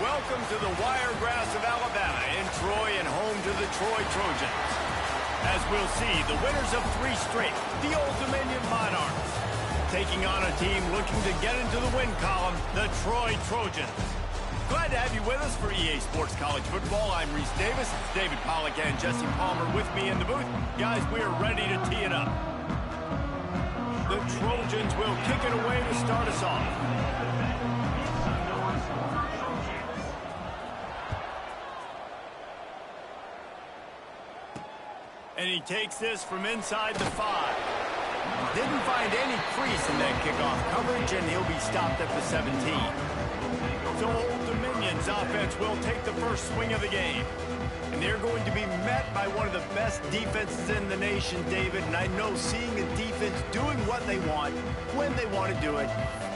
Welcome to the Wiregrass of Alabama in Troy and home to the Troy Trojans. As we'll see, the winners of 3 straight, the Old Dominion Monarchs, taking on a team looking to get into the win column, the Troy Trojans. Glad to have you with us for EA Sports College Football. I'm Reese Davis. It's David Pollack and Jesse Palmer with me in the booth. Guys, we are ready to tee it up. The Trojans will kick it away to start us off. And he takes this from inside the 5. Didn't find any crease in that kickoff coverage, and he'll be stopped at the 17. So Old Dominion's offense will take the first swing of the game. And they're going to be met by one of the best defenses in the nation, David. And I know seeing a defense doing what they want, when they want to do it,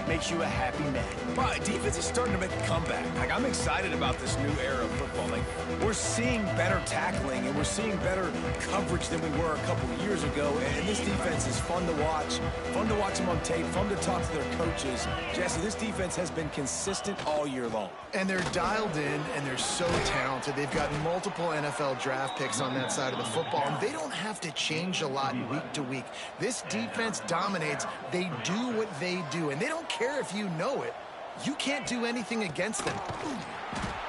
makes you a happy man. Well, defense is starting to make a comeback. Like, I'm excited about this new era of football. Like, we're seeing better tackling and we're seeing better coverage than we were a couple of years ago. And this defense is fun to watch them on tape, fun to talk to their coaches. Jesse, this defense has been consistent all year long. And they're dialed in, and they're so talented. They've got multiple NFL draft picks on that side of the football, and they don't have to change a lot week to week. This defense dominates. They do what they do, and they don't care if you know it. You can't do anything against them.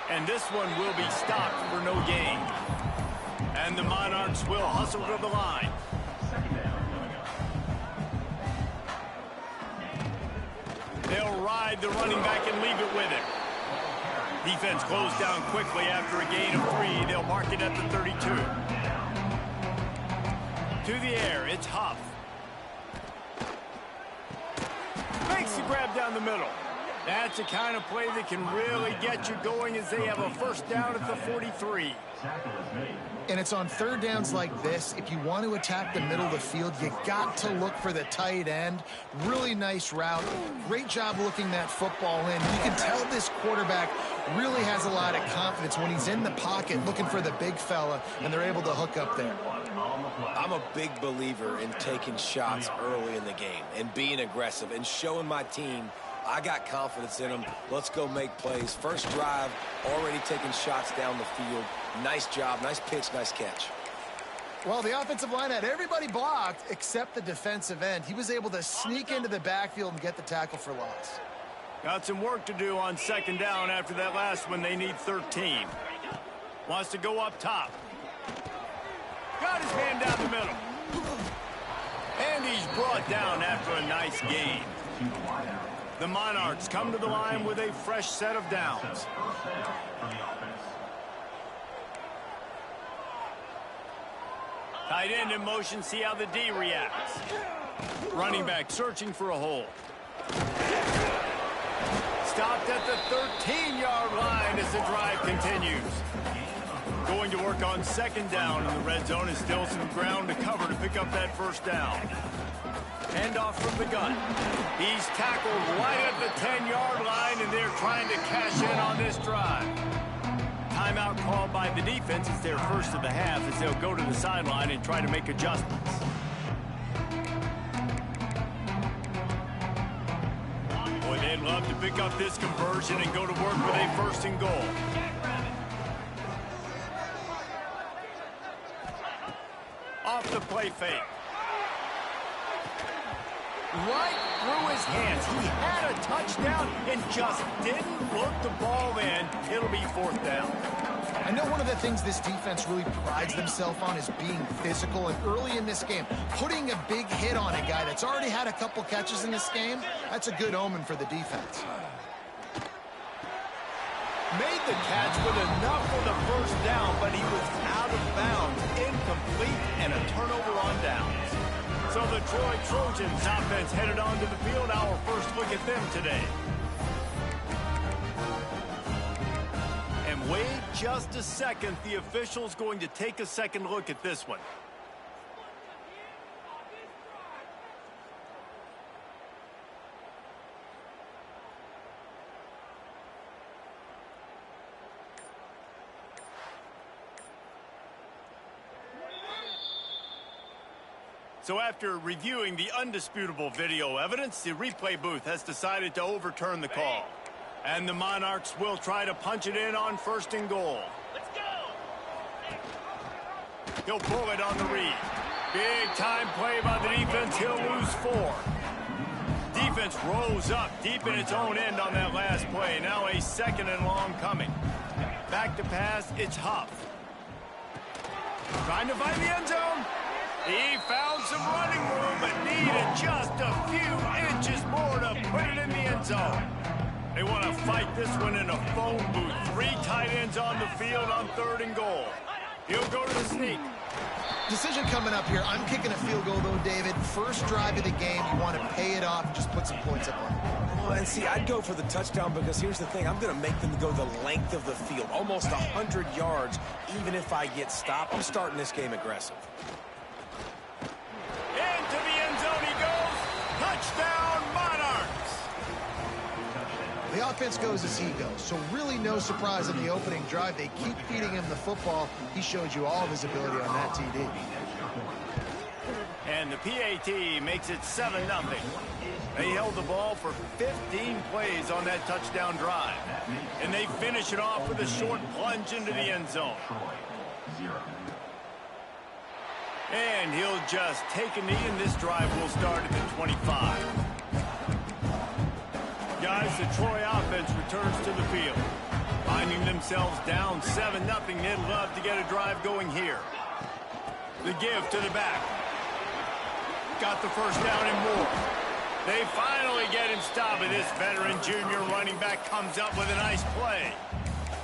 And this one will be stopped for no gain. And the Monarchs will hustle to the line. They'll ride the running back and leave it with him. Defense closed down quickly after a gain of 3. They'll mark it at the 32. To the air, it's Huff. Makes the grab down the middle. That's the kind of play that can really get you going as they have a first down at the 43. And it's on third downs like this. If you want to attack the middle of the field, you got to look for the tight end. Really nice route. Great job looking that football in. You can tell this quarterback really has a lot of confidence when he's in the pocket looking for the big fella, and they're able to hook up there. I'm a big believer in taking shots early in the game and being aggressive and showing my team I got confidence in them. Let's go make plays. First drive, already taking shots down the field. Nice job, nice pitch, nice catch. Well, the offensive line had everybody blocked except the defensive end. He was able to sneak into the backfield and get the tackle for loss. Got some work to do on second down after that last one. They need 13. Wants to go up top. Got his man down the middle. And he's brought down after a nice gain. The Monarchs come to the line with a fresh set of downs. Tight end in motion, see how the D reacts. Running back searching for a hole. Stopped at the 13-yard line as the drive continues. Going to work on second down in the red zone, is still some ground to cover to pick up that first down. Handoff from the gun. He's tackled right at the 10-yard line, and they're trying to cash in on this drive. Timeout called by the defense. It's their first of the half as they'll go to the sideline and try to make adjustments. Boy, they'd love to pick up this conversion and go to work with a first and goal. Off the play fake. Right through his hands. He had a touchdown and just didn't look the ball in. It'll be fourth down. I know one of the things this defense really prides themselves on is being physical, and early in this game, putting a big hit on a guy that's already had a couple catches in this game, that's a good omen for the defense. Made the catch with enough for the first down, but he was out of bounds, incomplete, and a turnover on downs. So the Troy Trojans offense headed onto the field. Our first look at them today. And wait just a second. The official's going to take a second look at this one. So after reviewing the undisputable video evidence, the replay booth has decided to overturn the call. And the Monarchs will try to punch it in on 1st and goal. Let's go! He'll pull it on the read. Big time play by the defense. He'll lose 4. Defense rose up deep in its own end on that last play. Now a 2nd and long coming. Back to pass, it's Huff. Trying to find the end zone. He found some running room, but needed just a few inches more to put it in the end zone. They want to fight this one in a phone booth. 3 tight ends on the field on 3rd and goal. He'll go to the sneak. Decision coming up here. I'm kicking a field goal, though, David. First drive of the game, you want to pay it off and just put some points up on it. Well, and see, I'd go for the touchdown because here's the thing. I'm going to make them go the length of the field, almost 100 yards, even if I get stopped. I'm starting this game aggressive. Into the end zone he goes. Touchdown, Monarchs. The offense goes as he goes, so really no surprise in the opening drive. They keep feeding him the football. He showed you all of his ability on that TD. And the PAT makes it 7-0. They held the ball for 15 plays on that touchdown drive. And they finish it off with a short plunge into the end zone. And he'll just take a knee, and this drive will start at the 25. Guys, the Troy offense returns to the field. Finding themselves down 7-0, they'd love to get a drive going here. The give to the back. Got the first down and more. They finally get him stopped, and this veteran junior running back comes up with a nice play.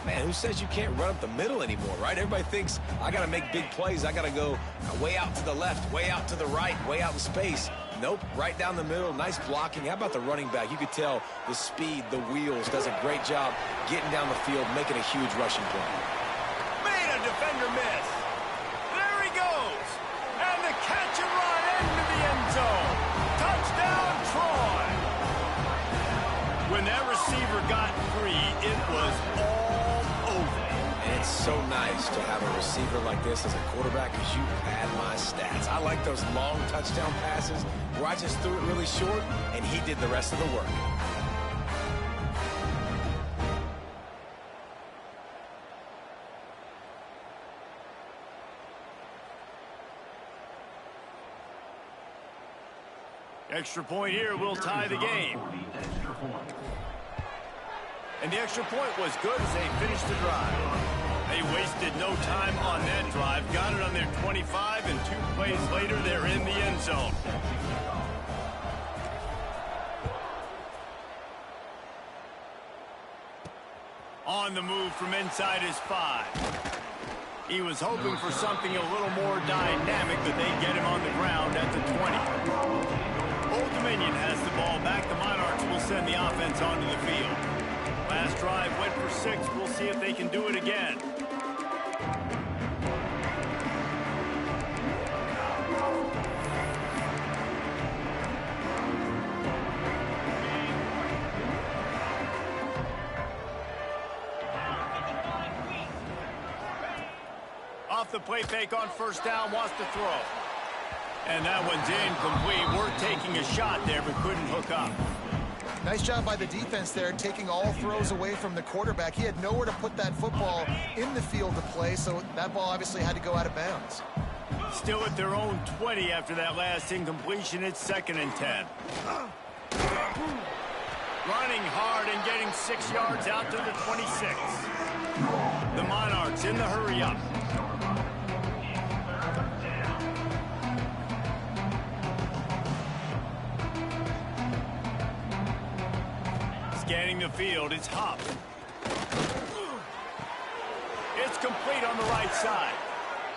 Man, who says you can't run up the middle anymore, right? Everybody thinks I got to make big plays. I got to go way out to the left, way out to the right, way out in space. Nope, right down the middle. Nice blocking. How about the running back? You could tell the speed, the wheels, does a great job getting down the field, making a huge rushing play. Made a defender miss. There he goes. And the catch and run into the end zone. Touchdown, Troy. When that receiver got free, it was all over. And it's so nice to have a receiver like this as a quarterback because you pad my stats. I like those long touchdown passes where I just threw it really short and he did the rest of the work. Extra point here will tie the game. And the extra point was good as they finished the drive. They wasted no time on that drive. Got it on their 25, and 2 plays later, they're in the end zone. On the move from inside his 5. He was hoping for something a little more dynamic, but they get him on the ground at the 20. Old Dominion has the ball back. The Monarchs will send the offense onto the field. Last drive went for 6. We'll see if they can do it again. Off the play fake on first down, wants to throw. And that one's incomplete. We're taking a shot there, but couldn't hook up. Nice job by the defense there, taking all throws away from the quarterback. He had nowhere to put that football in the field to play, so that ball obviously had to go out of bounds. Still at their own 20 after that last incompletion. It's 2nd and 10. Running hard and getting 6 yards out to the 26. The Monarchs in the hurry-up. Scanning the field, it's Huff. It's complete on the right side.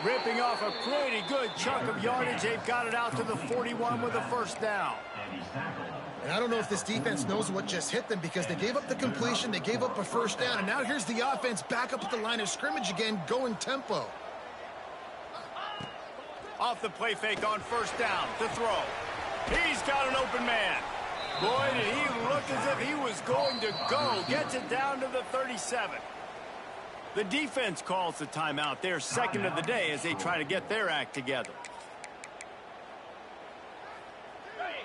Ripping off a pretty good chunk of yardage. They've got it out to the 41 with a first down. And I don't know if this defense knows what just hit them because they gave up the completion, they gave up a first down, and now here's the offense back up at the line of scrimmage again, going tempo. Off the play fake on first down to throw. He's got an open man. Boy, did he look as if he was going to go. Gets it down to the 37. The defense calls the timeout. They're 2nd of the day as they try to get their act together.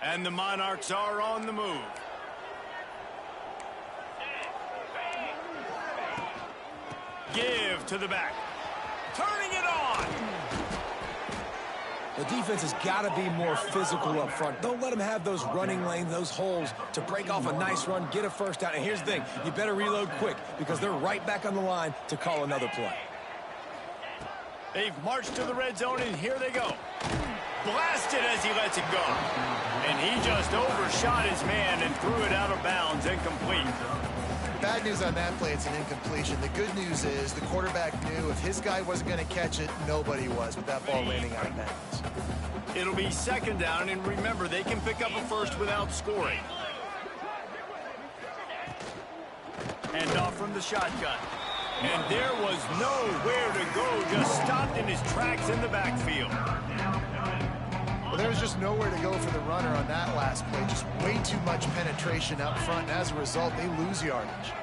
And the Monarchs are on the move. Give to the back. Turning it on. The defense has got to be more physical up front. Don't let them have those running lanes, those holes to break off a nice run, get a first down. And here's the thing, you better reload quick because they're right back on the line to call another play. They've marched to the red zone, and here they go. Blasted as he lets it go. And he just overshot his man and threw it out of bounds, incomplete. Bad news on that play, it's an incompletion. The good news is the quarterback knew if his guy wasn't going to catch it, nobody was with that ball landing out of bounds. It'll be second down, and remember, they can pick up a first without scoring. And off from the shotgun. And there was nowhere to go, just stopped in his tracks in the backfield. Well, there was just nowhere to go for the runner on that last play. Just way too much penetration up front, and as a result, they lose yardage.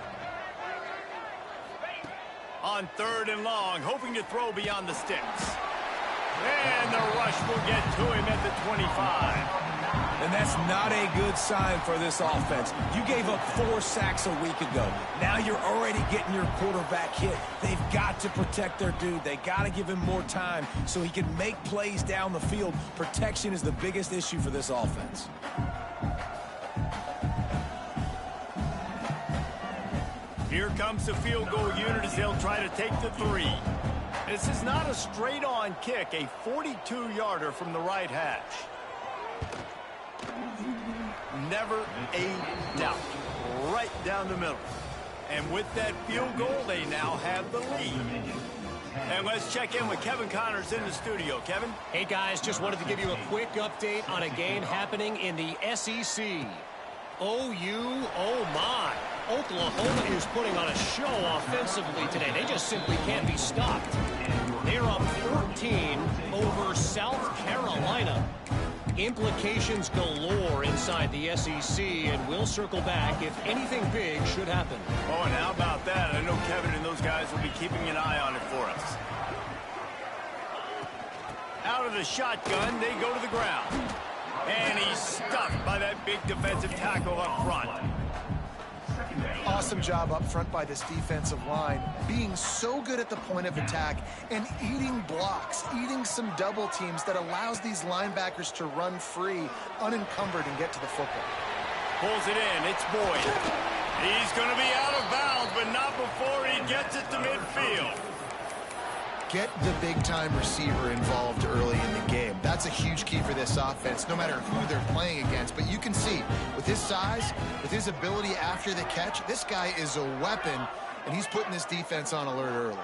On third and long, hoping to throw beyond the sticks. And the rush will get to him at the 25. And that's not a good sign for this offense. You gave up 4 sacks a week ago. Now you're already getting your quarterback hit. They've got to protect their dude. They got to give him more time so he can make plays down the field. Protection is the biggest issue for this offense. Here comes the field goal unit as they'll try to take the 3. This is not a straight-on kick, a 42-yarder from the right hash. Never a doubt. Right down the middle. And with that field goal, they now have the lead. And let's check in with Kevin Connors in the studio. Kevin? Hey, guys, just wanted to give you a quick update on a game happening in the SEC. OU, oh my. Oklahoma is putting on a show offensively today. They just simply can't be stopped. They're up 14 over South Carolina. Implications galore inside the SEC, and we'll circle back if anything big should happen. Oh, and how about that? I know Kevin and those guys will be keeping an eye on it for us. Out of the shotgun, they go to the ground. And he's stuffed by that big defensive tackle up front. Awesome job up front by this defensive line, being so good at the point of attack and eating blocks, eating some double teams that allows these linebackers to run free, unencumbered, and get to the football. Pulls it in. It's Boyd. He's going to be out of bounds, but not before he gets it to midfield. Get the big-time receiver involved early in the game. That's a huge key for this offense, no matter who they're playing against. But you can see, with his size, with his ability after the catch, this guy is a weapon, and he's putting this defense on alert early.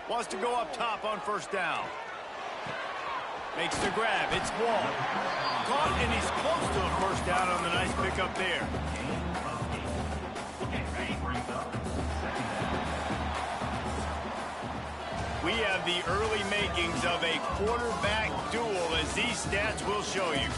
Wants to go up top on first down. Makes the grab. It's Wall. Caught, and he's close to a first down on the nice pickup there. We have the early makings of a quarterback duel, as these stats will show you.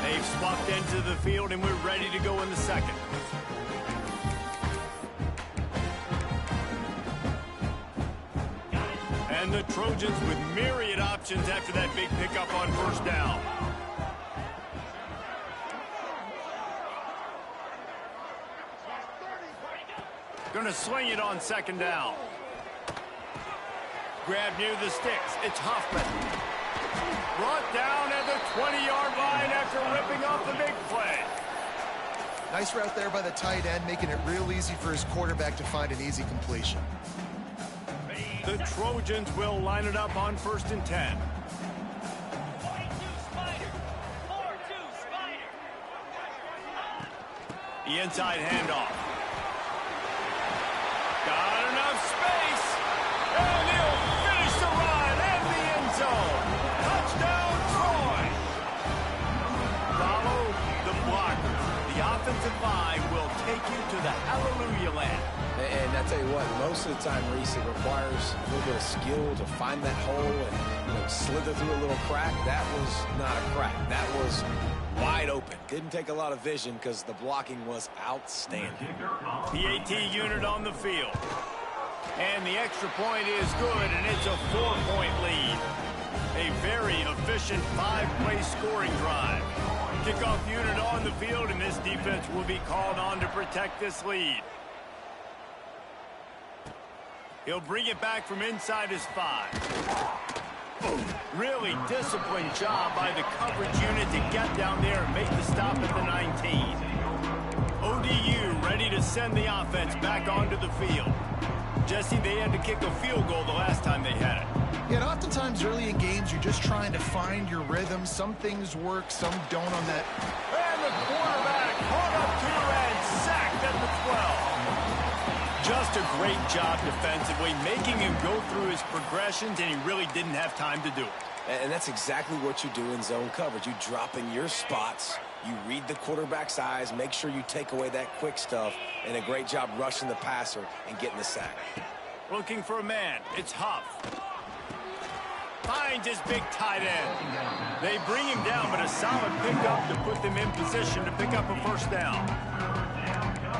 They've swapped into the field, and we're ready to go in the second. And the Trojans with myriad options after that big pickup on first down. Going to swing it on second down. Grab near the sticks. It's Hoffman. Brought down at the 20-yard line after ripping off the big play. Nice route there by the tight end, making it real easy for his quarterback to find an easy completion. The Trojans will line it up on 1st and 10. The inside handoff. Got enough space. And he'll finish the run and the end zone. Touchdown, Troy. Follow the blocker. The offensive line will take you to the hallelujah land. And I tell you what, most of the time, Reese, it requires a little bit of skill to find that hole and slither through a little crack. That was not a crack. That was wide open. Didn't take a lot of vision because the blocking was outstanding. The AT unit on the field. And the extra point is good, and it's a 4-point lead. A very efficient 5-play scoring drive. Kickoff unit on the field, and this defense will be called on to protect this lead. He'll bring it back from inside his 5. Really disciplined job by the coverage unit to get down there and make the stop at the 19. ODU ready to send the offense back onto the field. Jesse, they had to kick a field goal the last time they had it. Yeah, and oftentimes early in games, you're just trying to find your rhythm. Some things work, some don't on that. And the quarterback caught up to and sacked at the 12. Just a great job defensively, making him go through his progressions, and he really didn't have time to do it. And that's exactly what you do in zone coverage. You drop in your spots, you read the quarterback's eyes, make sure you take away that quick stuff, and a great job rushing the passer and getting the sack. Looking for a man. It's Huff. Finds his big tight end. They bring him down, but a solid pickup to put them in position to pick up a first down.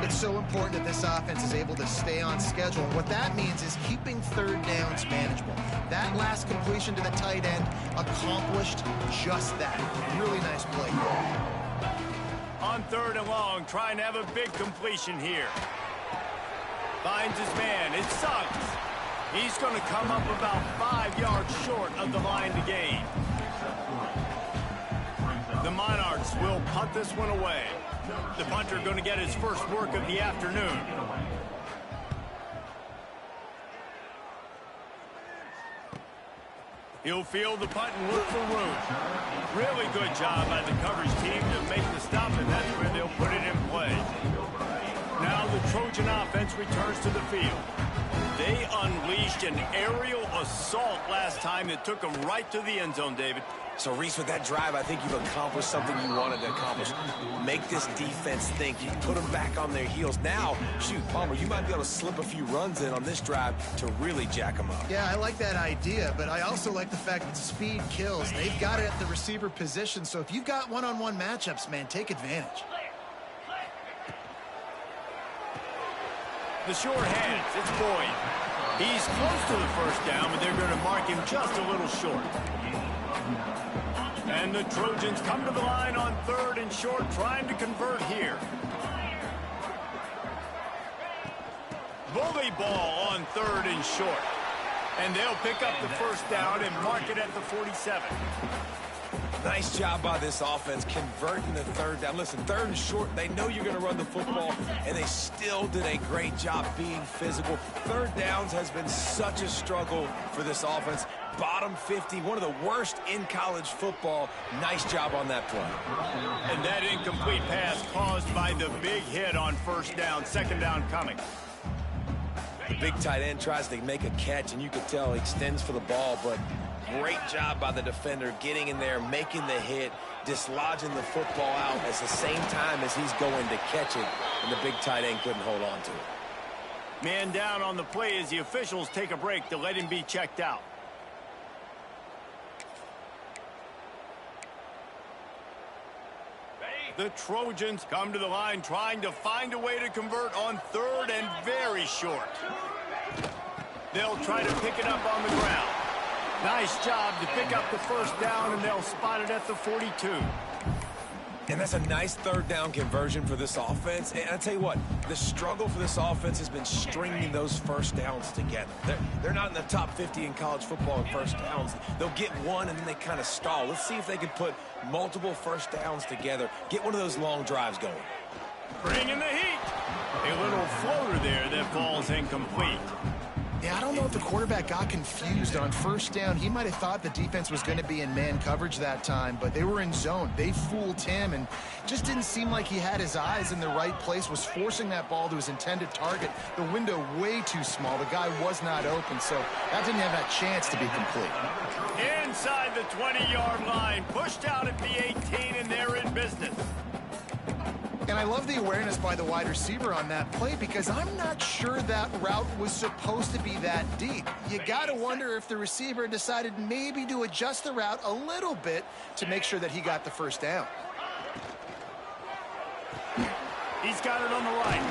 It's so important that this offense is able to stay on schedule. What that means is keeping third downs manageable. That last completion to the tight end accomplished just that. Really nice play. On 3rd and long, trying to have a big completion here. Finds his man. It's Suggs. He's going to come up about 5 yards short of the line to gain. The Monarchs will punt this one away. The punter going to get his first work of the afternoon. He'll field the punt and look for room. Really good job by the coverage team to make the stop, and that's where they'll put it in play. Now the Trojan offense returns to the field. They unleashed an aerial assault last time that took them right to the end zone, David. So, Reese, with that drive, I think you've accomplished something you wanted to accomplish. Make this defense think. You put them back on their heels. Now, shoot, Palmer, you might be able to slip a few runs in on this drive to really jack them up. Yeah, I like that idea, but I also like the fact that speed kills. They've got it at the receiver position, so if you've got one-on-one matchups, man, take advantage. The short hands, it's Boyd. He's close to the first down, but they're going to mark him just a little short. And the Trojans come to the line on 3rd and short, trying to convert here. Bully ball on 3rd and short. And they'll pick up the first down and mark it at the 47. Nice job by this offense converting the 3rd down. Listen, 3rd and short, they know you're going to run the football, and they still did a great job being physical. 3rd downs has been such a struggle for this offense. Bottom 50, one of the worst in college football. Nice job on that play. And that incomplete pass caused by the big hit on first down, 2nd down coming. The big tight end tries to make a catch, and you can tell he extends for the ball, but great job by the defender getting in there, making the hit, dislodging the football out at the same time as he's going to catch it, and the big tight end couldn't hold on to it. Man down on the play as the officials take a break to let him be checked out. The Trojans come to the line trying to find a way to convert on 3rd and very short. They'll try to pick it up on the ground. Nice job to pick up the first down, and they'll spot it at the 42. And that's a nice 3rd down conversion for this offense. And I tell you what, the struggle for this offense has been stringing those first downs together. They're not in the top 50 in college football in first downs. They'll get one, and then they kind of stall. Let's see if they can put multiple first downs together, get one of those long drives going. Bringing the heat. A little floater there that falls incomplete. Yeah, I don't know if the quarterback got confused on first down. He might have thought the defense was going to be in man coverage that time, but they were in zone. They fooled him, and just didn't seem like he had his eyes in the right place, was forcing that ball to his intended target. The window way too small. The guy was not open, so that didn't have that chance to be complete. Inside the 20-yard line, pushed out at the 18, and they're in business. And I love the awareness by the wide receiver on that play, because I'm not sure that route was supposed to be that deep. You got to wonder if the receiver decided maybe to adjust the route a little bit to make sure that he got the first down. He's got it on the right.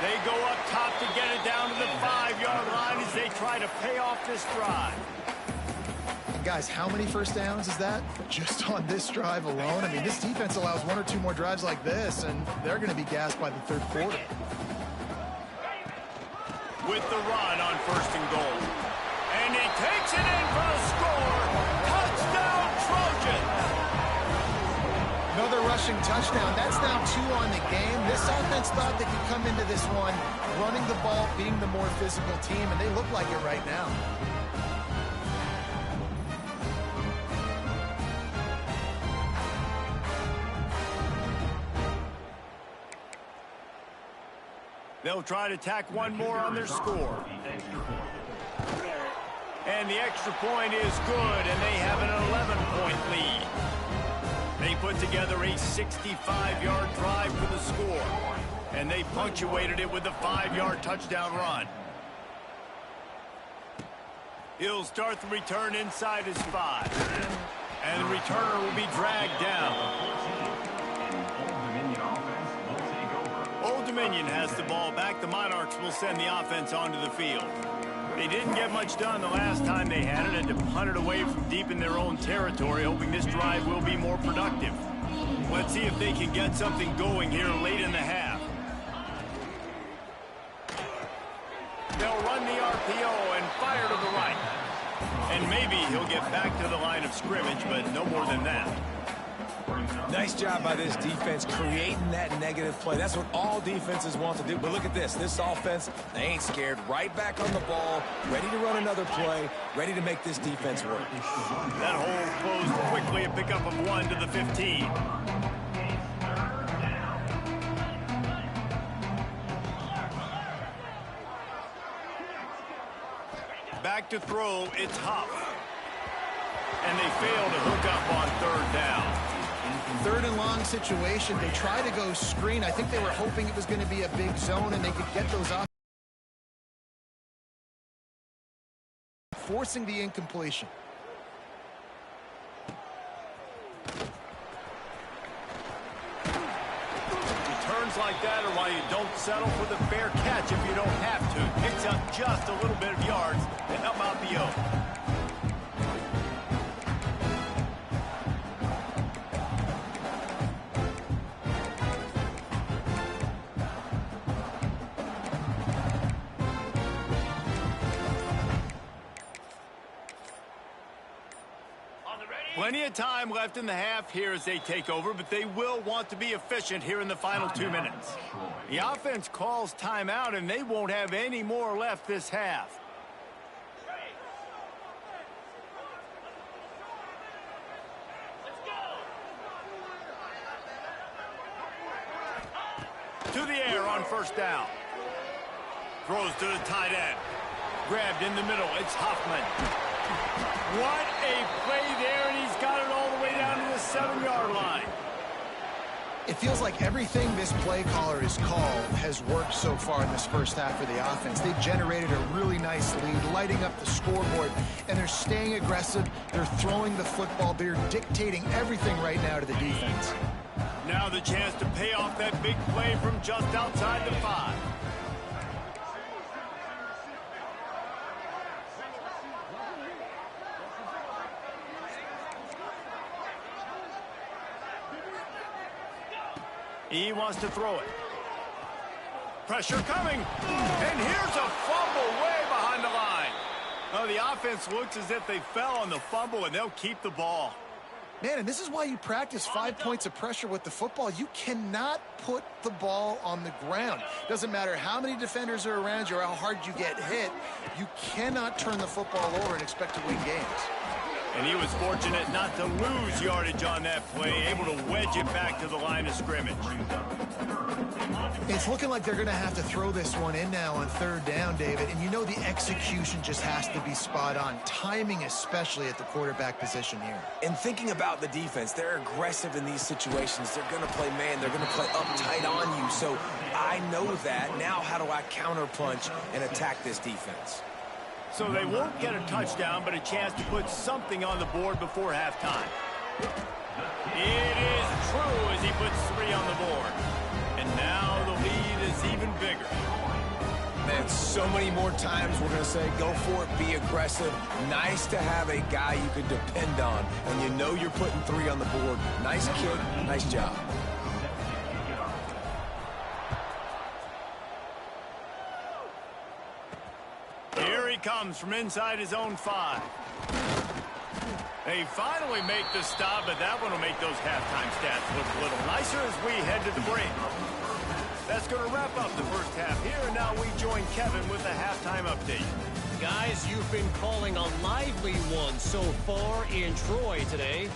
They go up top to get it down to the 5-yard line as they try to pay off this drive. Guys, how many first downs is that? Just on this drive alone? I mean, this defense allows 1 or 2 more drives like this, and they're going to be gassed by the third quarter. With the run on 1st and goal. And he takes it in for the score. Touchdown, Trojans! Another rushing touchdown. That's now 2 on the game. This offense thought they could come into this one running the ball, being the more physical team, and they look like it right now. They'll try to tack one more on their score. And the extra point is good, and they have an 11-point lead. They put together a 65-yard drive for the score, and they punctuated it with a 5-yard touchdown run. He'll start the return inside his 5, and the returner will be dragged down. Old Dominion has the ball back. The Monarchs will send the offense onto the field. They didn't get much done the last time they had it, and to punt it away from deep in their own territory, hoping this drive will be more productive. Let's see if they can get something going here late in the half. They'll run the RPO and fire to the right. And maybe he'll get back to the line of scrimmage, but no more than that. Nice job by this defense creating that negative play. That's what all defenses want to do. But look at this. This offense, they ain't scared. Right back on the ball, ready to run another play, ready to make this defense work. That hole closed quickly, a pickup of 1 to the 15. Back to throw, it's Huff. And they fail to hook up on 3rd down. 3rd and long situation. They try to go screen. I think they were hoping it was going to be a big zone and they could get those off. Forcing the incompletion. Returns like that are why you don't settle for the fair catch if you don't have to. Picks up just a little bit of yards to help out the O. Plenty of time left in the half here as they take over, but they will want to be efficient here in the final 2 minutes. The offense calls timeout, and they won't have any more left this half. To the air on 1st down. Throws to the tight end. Grabbed in the middle. It's Huffman. What a play there, and he's got it all the way down to the 7-yard line. It feels like everything this play caller has called has worked so far in this first half for the offense. They've generated a really nice lead, lighting up the scoreboard, and they're staying aggressive. They're throwing the football. They're dictating everything right now to the defense. Now the chance to pay off that big play from just outside the 5. He wants to throw it. Pressure coming. And here's a fumble way behind the line. Oh, the offense looks as if they fell on the fumble, and they'll keep the ball. Man, and this is why you practice 5 points of pressure with the football. You cannot put the ball on the ground. Doesn't matter how many defenders are around you or how hard you get hit. You cannot turn the football over and expect to win games. And he was fortunate not to lose yardage on that play, able to wedge it back to the line of scrimmage. It's looking like they're going to have to throw this one in now on 3rd down, David. And you know the execution just has to be spot on. Timing especially at the quarterback position here. And thinking about the defense, they're aggressive in these situations. They're going to play man. They're going to play uptight on you. So I know that. Now how do I counterpunch and attack this defense? So they won't get a touchdown, but a chance to put something on the board before halftime. It is true as he puts 3 on the board. And now the lead is even bigger. Man, So many more times we're going to say, go for it, be aggressive. Nice to have a guy you can depend on, and you know you're putting 3 on the board. Nice kick, nice job. Here he comes from inside his own 5. They finally make the stop, but that one will make those halftime stats look a little nicer as we head to the break. That's going to wrap up the first half here, and now we join Kevin with the halftime update. Guys, you've been calling a lively one so far in Troy today.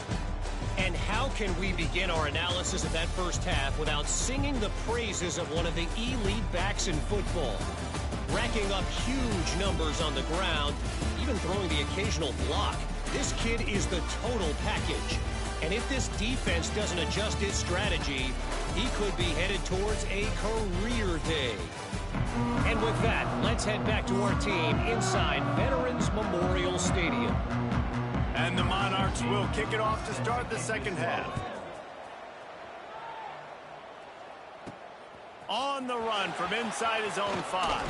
And how can we begin our analysis of that first half without singing the praises of one of the elite backs in football? Racking up huge numbers on the ground, even throwing the occasional block. This kid is the total package. And if this defense doesn't adjust its strategy, he could be headed towards a career day. And with that, let's head back to our team inside Veterans Memorial Stadium. And the Monarchs will kick it off to start the second half. On the run from inside his own 5.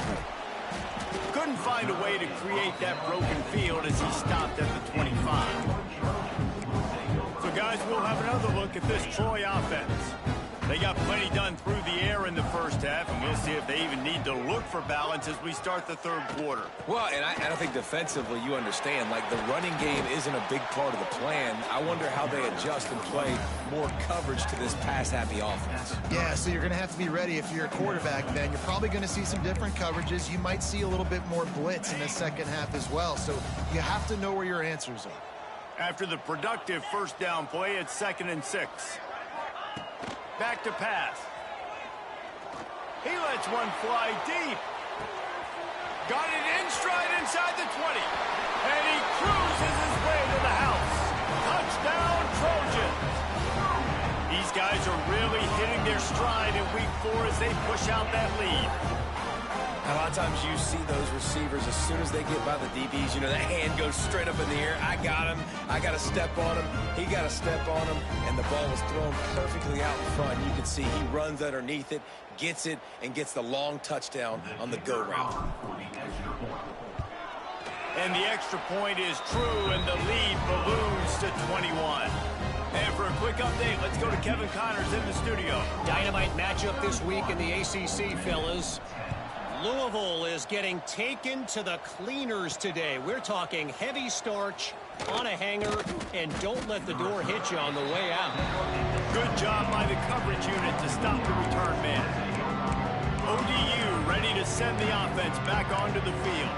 Couldn't find a way to create that broken field as he stopped at the 25. So, guys, we'll have another look at this Troy offense. They got plenty done through the air in the first half, and we'll see if they even need to look for balance as we start the third quarter. Well, and I think defensively you understand, like, the running game isn't a big part of the plan. I wonder how they adjust and play more coverage to this pass-happy offense. Yeah, so you're going to have to be ready if you're a quarterback, then. You're probably going to see some different coverages. You might see a little bit more blitz in the second half as well, so you have to know where your answers are. After the productive first down play, it's 2nd and 6. Back to pass. He lets one fly deep. Got it in stride inside the 20. And he cruises his way to the house. Touchdown, Trojans. These guys are really hitting their stride in week 4 as they push out that lead. A lot of times you see those receivers, as soon as they get by the DBs, you know, that hand goes straight up in the air. I got him. I got to step on him. He got to step on him. And the ball was thrown perfectly out in front. You can see he runs underneath it, gets it, and gets the long touchdown on the go route. And the extra point is true, and the lead balloons to 21. And for a quick update, let's go to Kevin Connors in the studio. Dynamite matchup this week in the ACC, fellas. Louisville is getting taken to the cleaners today. We're talking heavy starch on a hanger, and don't let the door hit you on the way out. Good job by the coverage unit to stop the return man. ODU ready to send the offense back onto the field.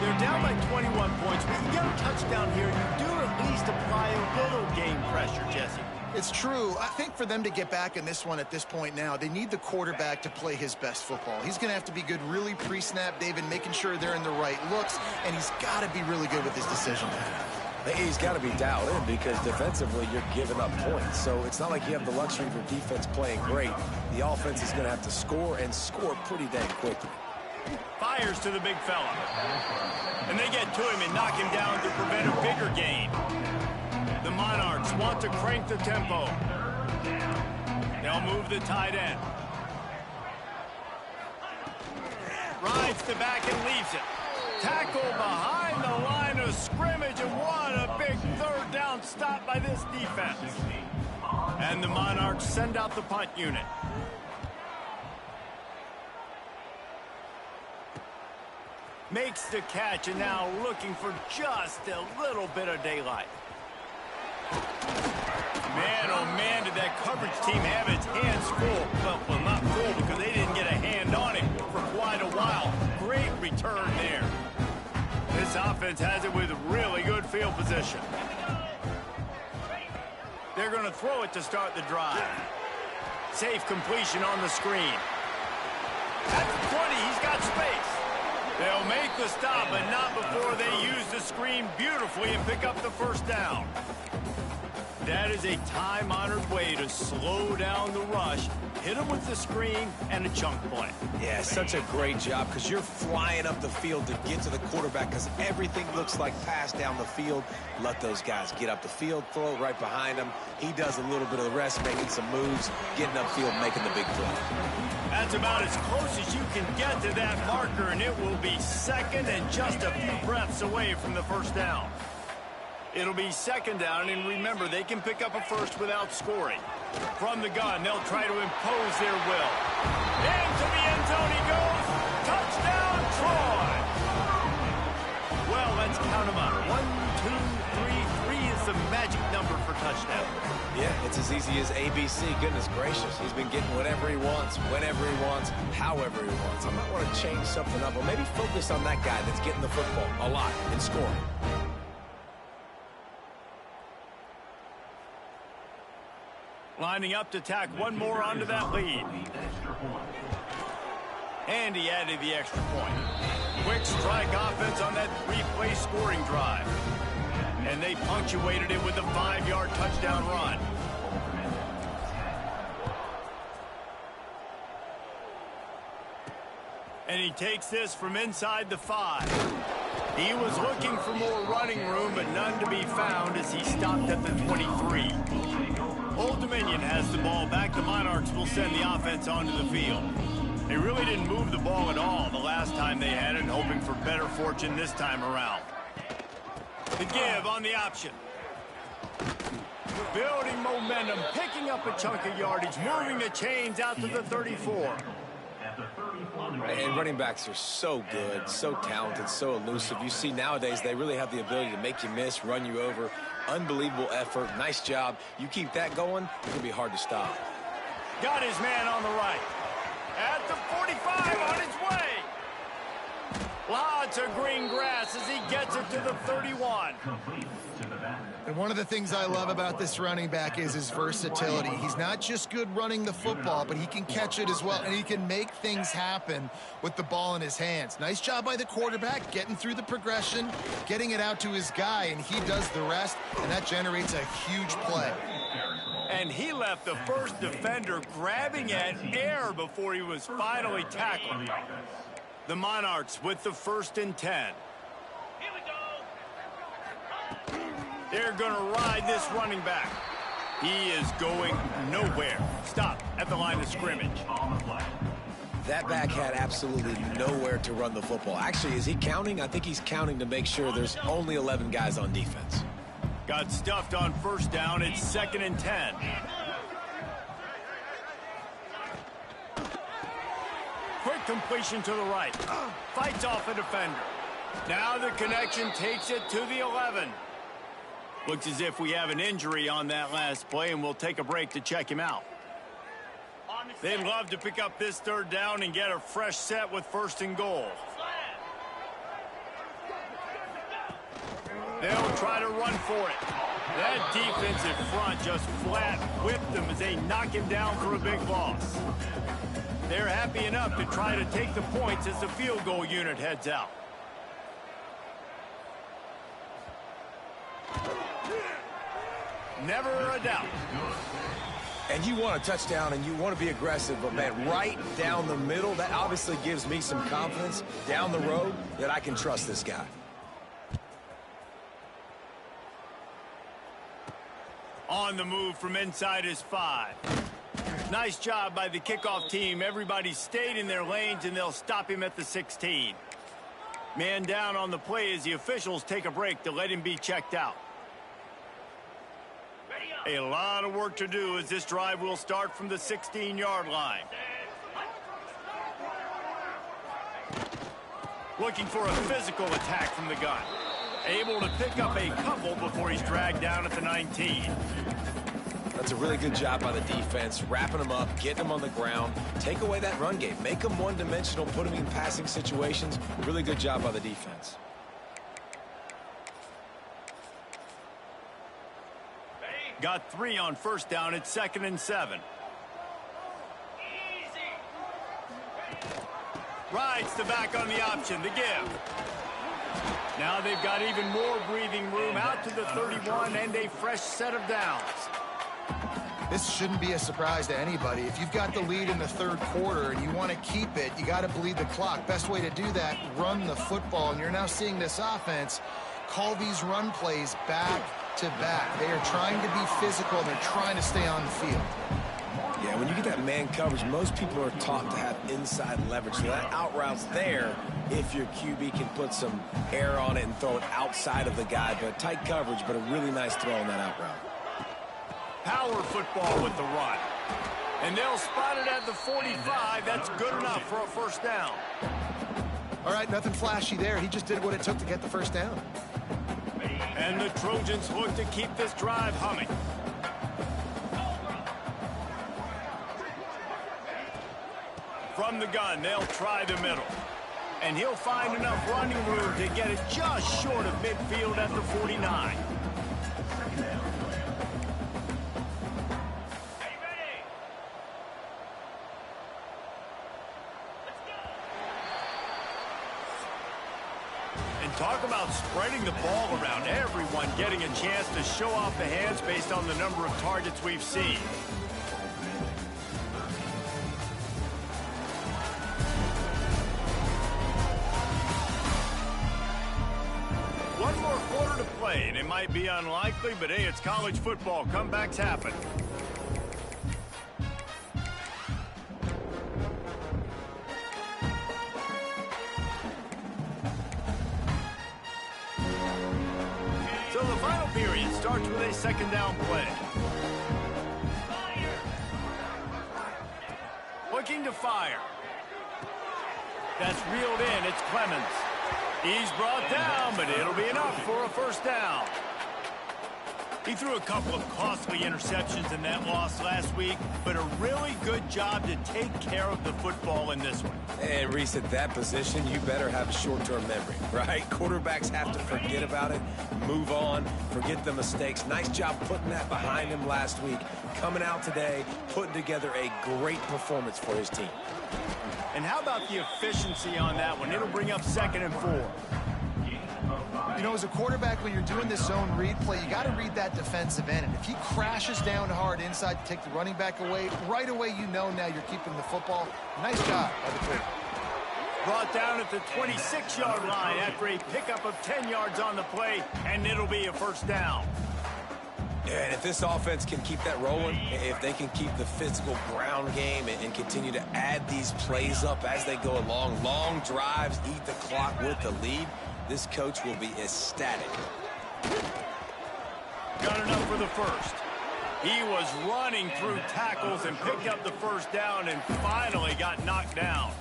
They're down by 21 points, but you get a touchdown here, you do at least apply a little game pressure, Jesse. It's true. I think for them to get back in this one at this point now, they need the quarterback to play his best football. He's going to have to be good really pre-snap, David, making sure they're in the right looks, and he's got to be really good with his decision. He's got to be dialed in because defensively you're giving up points. So it's not like you have the luxury of your defense playing great. The offense is going to have to score and score pretty dang quickly. Fires to the big fella. And they get to him and knock him down to prevent a bigger gain. The Monarchs want to crank the tempo. They'll move the tight end. Rides the back and leaves it. Tackle behind the line of scrimmage, and what a big third down stop by this defense. And the Monarchs send out the punt unit. Makes the catch, and now looking for just a little bit of daylight. Man, oh man, did that coverage team have its hands full. Well, not full because they didn't get a hand on him for quite a while. Great return there. This offense has it with really good field position. They're going to throw it to start the drive. Safe completion on the screen. At the 20, he's got space. They'll make the stop, but not before they use the screen beautifully and pick up the first down. That is a time-honored way to slow down the rush, hit him with the screen, and a chunk play. Yeah, such a great job because you're flying up the field to get to the quarterback because everything looks like pass down the field. Let those guys get up the field, throw it right behind him. He does a little bit of the rest, making some moves, getting upfield, making the big play. That's about as close as you can get to that marker, and it will be second and just a few breaths away from the first down. It'll be second down, and remember, they can pick up a first without scoring. From the gun, they'll try to impose their will. Into the end zone he goes. Touchdown, Troy! Well, let's count them up. 1, 2, 3. 3 is the magic number for touchdown. Yeah, it's as easy as ABC. Goodness gracious. He's been getting whatever he wants, whenever he wants, however he wants. I might want to change something up or maybe focus on that guy that's getting the football a lot and scoring. Lining up to tack one more onto that lead. And he added the extra point. Quick strike offense on that 3-play scoring drive. And they punctuated it with a 5-yard touchdown run. And he takes this from inside the 5. He was looking for more running room, but none to be found as he stopped at the 23. Old Dominion has the ball back. The Monarchs will send the offense onto the field. They really didn't move the ball at all the last time they had it, hoping for better fortune this time around. The give on the option. Building momentum, picking up a chunk of yardage, moving the chains out to the 34. And running backs are so good, so talented, so elusive. You see nowadays they really have the ability to make you miss, run you over. Unbelievable effort. Nice job. You keep that going, it's going to be hard to stop. Got his man on the right. At the 45 on his way. Lots of green grass as he gets it to the 31. And one of the things I love about this running back is his versatility. He's not just good running the football, but he can catch it as well, and he can make things happen with the ball in his hands. Nice job by the quarterback, getting through the progression, getting it out to his guy, and he does the rest, and that generates a huge play. And he left the first defender grabbing at air before he was finally tackled. The Monarchs with the 1st and 10. They're going to ride this running back. He is going nowhere. Stop at the line of scrimmage. That back had absolutely nowhere to run the football. Actually, is he counting? I think he's counting to make sure there's only 11 guys on defense. Got stuffed on 1st down. It's 2nd and 10. Quick completion to the right. Fights off a defender. Now the connection takes it to the 11. Looks as if we have an injury on that last play, and we'll take a break to check him out. They'd love to pick up this 3rd down and get a fresh set with 1st and goal. They'll try to run for it. That defensive front just flat whipped them as they knock him down for a big loss. They're happy enough to try to take the points as the field goal unit heads out. Never a doubt. And you want a touchdown and you want to be aggressive, but man, right down the middle, that obviously gives me some confidence down the road that I can trust this guy. On the move from inside his 5. Nice job by the kickoff team. Everybody stayed in their lanes, and they'll stop him at the 16. Man down on the play as the officials take a break to let him be checked out. A lot of work to do as this drive will start from the 16-yard line. Looking for a physical attack from the gun. Able to pick up a couple before he's dragged down at the 19. That's a really good job by the defense, wrapping them up, getting them on the ground, take away that run game, make them one-dimensional, put them in passing situations. Really good job by the defense. Got 3 on 1st down. It's 2nd and 7. Rides the back on the option. The give. Now they've got even more breathing room out to the 31 and a fresh set of downs. This shouldn't be a surprise to anybody. If you've got the lead in the third quarter and you want to keep it, you got to bleed the clock. Best way to do that, run the football. And you're now seeing this offense call these run plays back to back. They are trying to be physical, and they're trying to stay on the field. Yeah, when you get that man coverage, most people are taught to have inside leverage. So that out route's there if your QB can put some air on it and throw it outside of the guy. But tight coverage, but a really nice throw on that out route. Power football with the run. And they'll spot it at the 45. That's good enough for a first down. All right, nothing flashy there. He just did what it took to get the first down. And the Trojans look to keep this drive humming. From the gun, they'll try the middle. And he'll find enough running room to get it just short of midfield at the 49. Talk about spreading the ball around, everyone getting a chance to show off the hands based on the number of targets we've seen. One more quarter to play, and it might be unlikely, but hey, it's college football. Comebacks happen. So the final period starts with a second down play. Looking to fire. That's reeled in. It's Clemens. He's brought down, but it'll be enough for a first down. He threw a couple of costly interceptions in that loss last week, but a really good job to take care of the football in this one. And Reese, at that position, you better have a short-term memory, right? Quarterbacks have to forget about it, move on, forget the mistakes. Nice job putting that behind him last week. Coming out today, putting together a great performance for his team. And how about the efficiency on that one? It'll bring up 2nd and 4. You know, as a quarterback, when you're doing this zone read play, you got to read that defensive end. And if he crashes down hard inside to take the running back away, right away you know now you're keeping the football. Nice job by the quarterback. Brought down at the 26-yard line after a pickup of 10 yards on the play, and it'll be a first down. Yeah, and if this offense can keep that rolling, if they can keep the physical ground game and continue to add these plays up as they go along, long drives, eat the clock with the lead, this coach will be ecstatic. Got enough for the first. He was running through tackles and picked up the first down and finally got knocked down.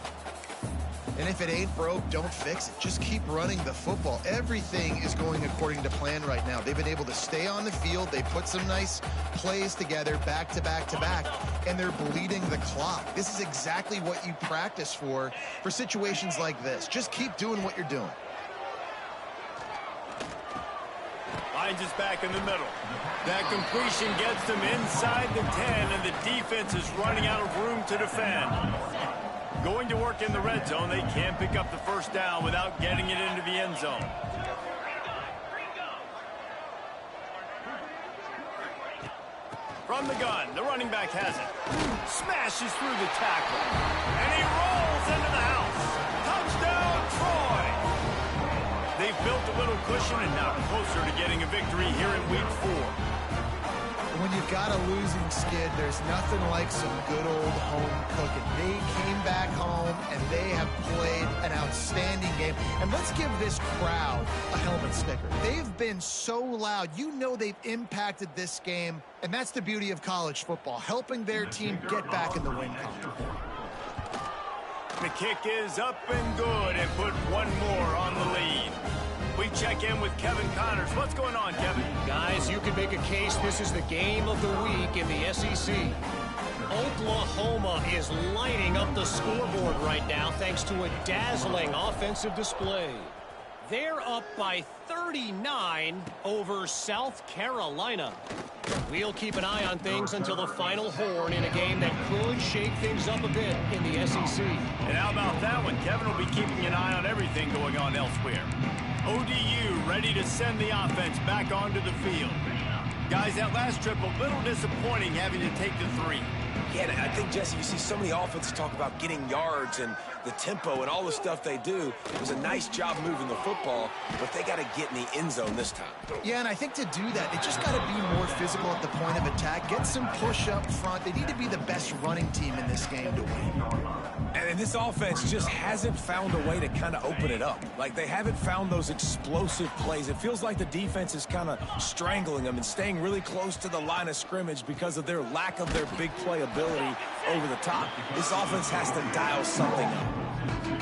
And if it ain't broke, don't fix it. Just keep running the football. Everything is going according to plan right now. They've been able to stay on the field. They put some nice plays together back to back to back, and they're bleeding the clock. This is exactly what you practice for situations like this. Just keep doing what you're doing. Finds us back in the middle. That completion gets them inside the 10, and the defense is running out of room to defend. Going to work in the red zone, they can't pick up the first down without getting it into the end zone. From the gun, the running back has it. Smashes through the tackle. And he rolls into the house. Touchdown, Troy! They've built a little cushion and now closer to getting a victory here in week 4. When you've got a losing skid, there's nothing like some good old home cooking. They came back home, and they have played an outstanding game. And let's give this crowd a helmet sticker. They've been so loud. You know they've impacted this game, and that's the beauty of college football, helping their team get back in the win column. The kick is up and good and put one more on the lead. We check in with Kevin Connors. What's going on, Kevin? Guys, you can make a case this is the game of the week in the SEC. Oklahoma is lighting up the scoreboard right now thanks to a dazzling offensive display. They're up by 39 over South Carolina. We'll keep an eye on things until the final horn in a game that could shake things up a bit in the SEC. And how about that one? Kevin will be keeping an eye on everything going on elsewhere. ODU ready to send the offense back onto the field. Guys, that last trip, a little disappointing having to take the 3. Yeah, I think, Jesse, you see so many offenses talk about getting yards and the tempo and all the stuff they do. It was a nice job moving the football, but they got to get in the end zone this time. Yeah, and I think to do that, they just got to be more physical at the point of attack, get some push up front. They need to be the best running team in this game to win. And this offense just hasn't found a way to kind of open it up. Like, they haven't found those explosive plays. It feels like the defense is kind of strangling them and staying really close to the line of scrimmage because of their lack of their big play ability over the top. This offense has to dial something up.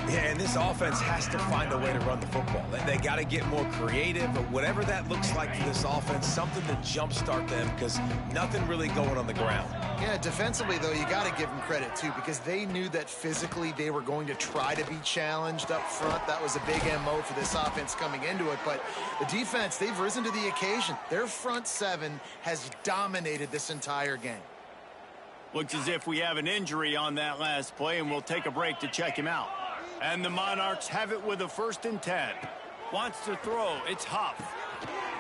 Yeah, and this offense has to find a way to run the football. They got to get more creative, or whatever that looks like for this offense, something to jumpstart them, because nothing really going on the ground. Yeah, defensively, though, you got to give them credit, too, because they knew that physically they were going to try to be challenged up front. That was a big MO for this offense coming into it. But the defense, they've risen to the occasion. Their front 7 has dominated this entire game. Looks as if we have an injury on that last play, and we'll take a break to check him out. And the Monarchs have it with a 1st and 10. Wants to throw. It's Huff.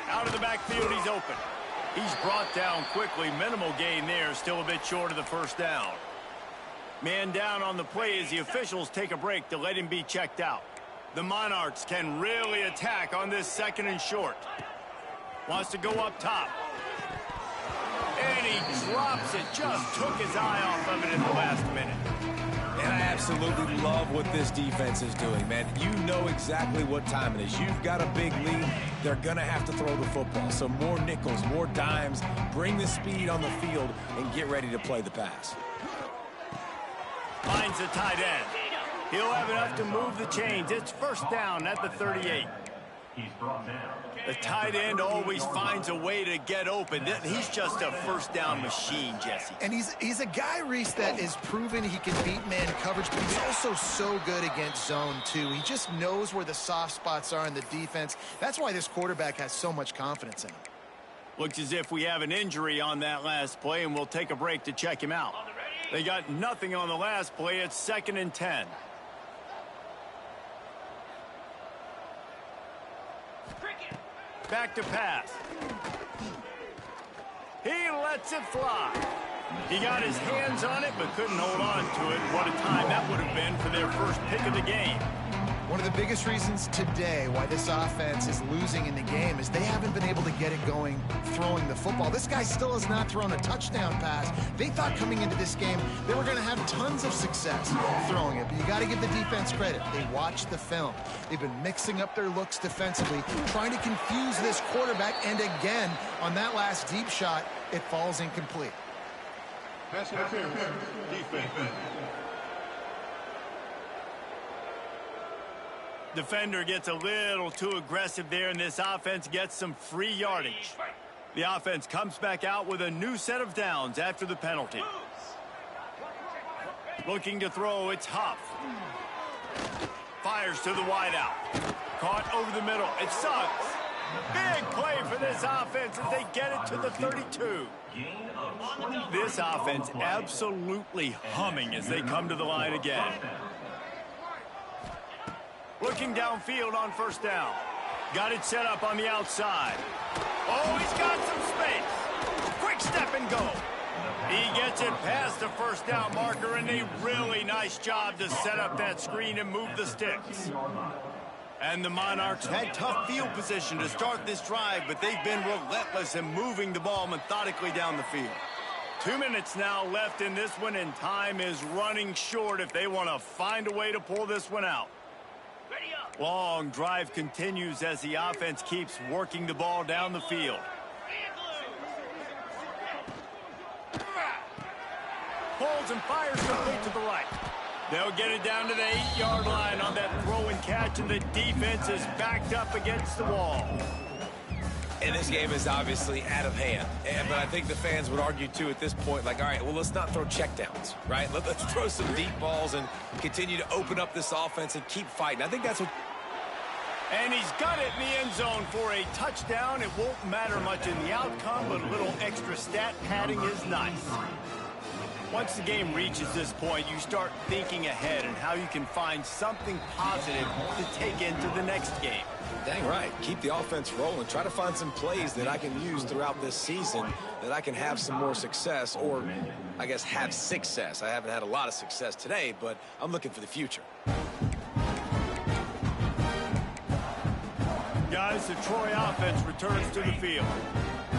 Out of the backfield, he's open. He's brought down quickly. Minimal gain there. Still a bit short of the 1st down. Man down on the play as the officials take a break to let him be checked out. The Monarchs can really attack on this 2nd and short. Wants to go up top. And he drops it. Just took his eye off of it in the last minute. And I absolutely love what this defense is doing, man. You know exactly what time it is. You've got a big lead. They're going to have to throw the football. So more nickels, more dimes, bring the speed on the field, and get ready to play the pass. Finds the tight end. He'll have enough to move the chains. It's 1st down at the 38. He's brought down. The tight end always finds a way to get open. He's just a 1st down machine, Jesse. And he's a guy, Reese, that is proven he can beat man coverage, but he's also so good against zone, too. He just knows where the soft spots are in the defense. That's why this quarterback has so much confidence in him. Looks as if we have an injury on that last play, and we'll take a break to check him out. They got nothing on the last play. It's 2nd and 10. Back to pass. He lets it fly. He got his hands on it, but couldn't hold on to it. What a time that would have been for their first pick of the game. One of the biggest reasons today why this offense is losing in the game is they haven't been able to get it going throwing the football. This guy still has not thrown a touchdown pass. They thought coming into this game they were going to have tons of success throwing it, but you got to give the defense credit. They watched the film. They've been mixing up their looks defensively, trying to confuse this quarterback, and again, on that last deep shot, it falls incomplete. Pass interference. Defense. Defender gets a little too aggressive there, and this offense gets some free yardage. The offense comes back out with a new set of downs after the penalty. Looking to throw, it's Huff. Fires to the wideout. Caught over the middle. It's Suggs. Big play for this offense as they get it to the 32. This offense absolutely humming as they come to the line again. Looking downfield on 1st down. Got it set up on the outside. Oh, he's got some space. Quick step and go. He gets it past the 1st down marker, and a really nice job to set up that screen and move the sticks. And the Monarchs had tough field position to start this drive, but they've been relentless in moving the ball methodically down the field. 2 minutes now left in this one, and time is running short if they want to find a way to pull this one out. Long drive continues as the offense keeps working the ball down the field. Pulls and fires complete to the right. They'll get it down to the 8-yard line on that throw and catch, and the defense is backed up against the wall. And this game is obviously out of hand. But I think the fans would argue, too, at this point, like, all right, well, let's not throw checkdowns, right? Let's throw some deep balls and continue to open up this offense and keep fighting. I think that's what... And he's got it in the end zone for a touchdown. It won't matter much in the outcome, but a little extra stat padding is nice. Once the game reaches this point, you start thinking ahead and how you can find something positive to take into the next game. Dang right. Keep the offense rolling. Try to find some plays that I can use throughout this season that I can have some more success, or I guess have success. I haven't had a lot of success today, but I'm looking for the future. Guys, the Troy offense returns to the field.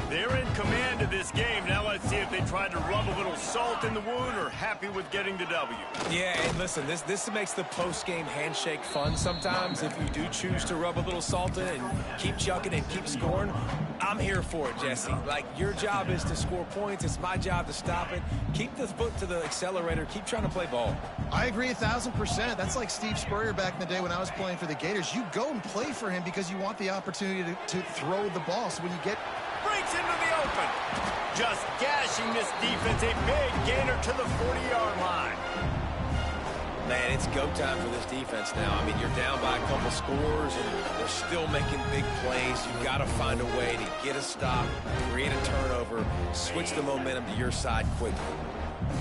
They're in command of this game. Now let's see if they try to rub a little salt in the wound or happy with getting the W. Yeah, and listen, this makes the post-game handshake fun sometimes. If you do choose to rub a little salt in and keep chucking and keep scoring, I'm here for it, Jesse. Like, your job is to score points. It's my job to stop it. Keep the foot to the accelerator. Keep trying to play ball. I agree 1,000%. That's like Steve Spurrier back in the day when I was playing for the Gators. You go and play for him because you want the opportunity to throw the ball. So when you get... Breaks into the open. Just gashing this defense. A big gainer to the 40-yard line. Man, it's go time for this defense now. I mean, you're down by a couple scores, and they're still making big plays. You've got to find a way to get a stop, create a turnover, switch the momentum to your side quickly.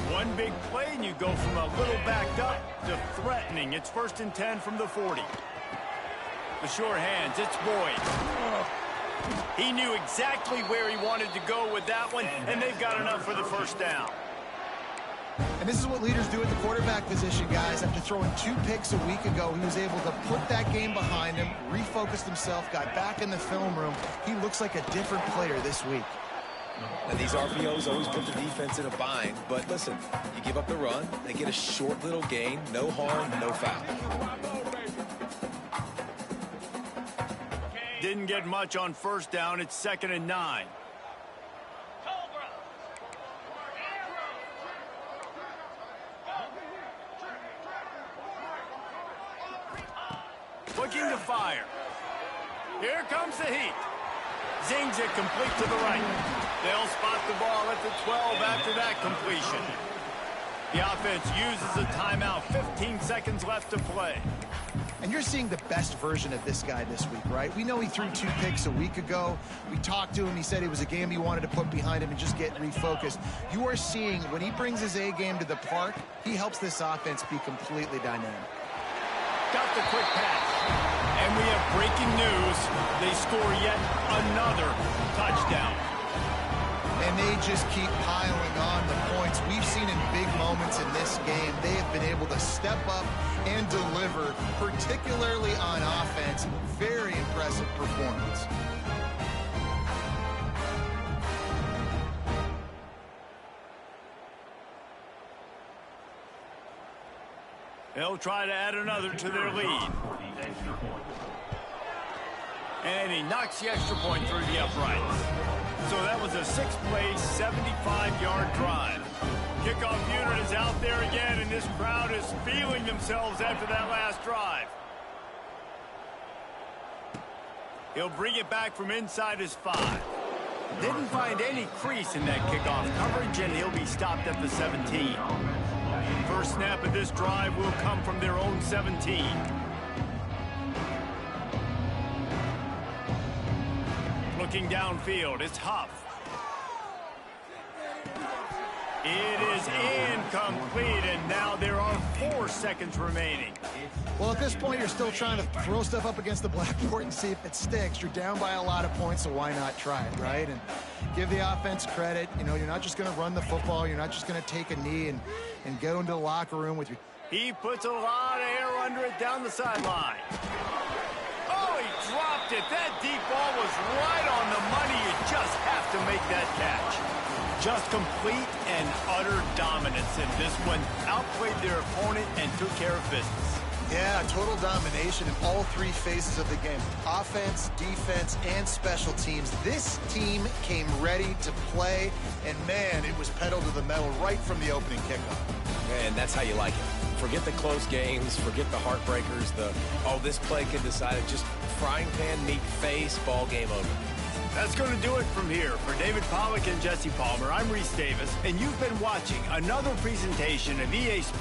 One big play, and you go from a little backed up to threatening. It's 1st and 10 from the 40. The short hands, it's Boyd. He knew exactly where he wanted to go with that one, and they've got enough for the first down. And this is what leaders do at the quarterback position, guys. After throwing 2 picks a week ago, he was able to put that game behind him, refocused himself, got back in the film room. He looks like a different player this week. And these RPOs always put the defense in a bind. But listen, you give up the run, they get a short little gain, no harm, no foul. Didn't get much on 1st down. It's 2nd and 9. Looking to fire. Here comes the heat. Zings it complete to the right. They'll spot the ball at the 12 after that completion. The offense uses a timeout. 15 seconds left to play. And you're seeing the best version of this guy this week, right? We know he threw 2 picks a week ago. We talked to him. He said it was a game he wanted to put behind him and just get refocused. You are seeing when he brings his A game to the park, he helps this offense be completely dynamic. Got the quick pass. And we have breaking news. They score yet another touchdown. And they just keep piling on the points. We've seen in big moments in this game, they have been able to step up and deliver, particularly on offense. Very impressive performance. They'll try to add another to their lead. And he knocks the extra point through the uprights. So that was a 6-play, 75-yard drive. Kickoff unit is out there again, and this crowd is feeling themselves after that last drive. He'll bring it back from inside his 5. Didn't find any crease in that kickoff coverage, and he'll be stopped at the 17. First snap of this drive will come from their own 17. Looking downfield, it's Huff. It is incomplete, and now there are 4 seconds remaining. Well, at this point, you're still trying to throw stuff up against the blackboard and see if it sticks. You're down by a lot of points, so why not try it, right? And give the offense credit. You know, you're not just going to run the football. You're not just going to take a knee and go into the locker room with your... He puts a lot of air under it down the sideline. Oh, he dropped it. That deep ball was right on the money. You just have to make that catch. Just complete and utter dominance in this one. Outplayed their opponent and took care of business. Yeah, total domination in all 3 phases of the game. Offense, defense, and special teams. This team came ready to play, and man, it was pedal to the metal right from the opening kickoff. And that's how you like it. Forget the close games, forget the heartbreakers, oh, this play could decide it. Just frying pan, meet face, ball game over. That's going to do it from here. For David Pollack and Jesse Palmer, I'm Reese Davis, and you've been watching another presentation of EA Sports.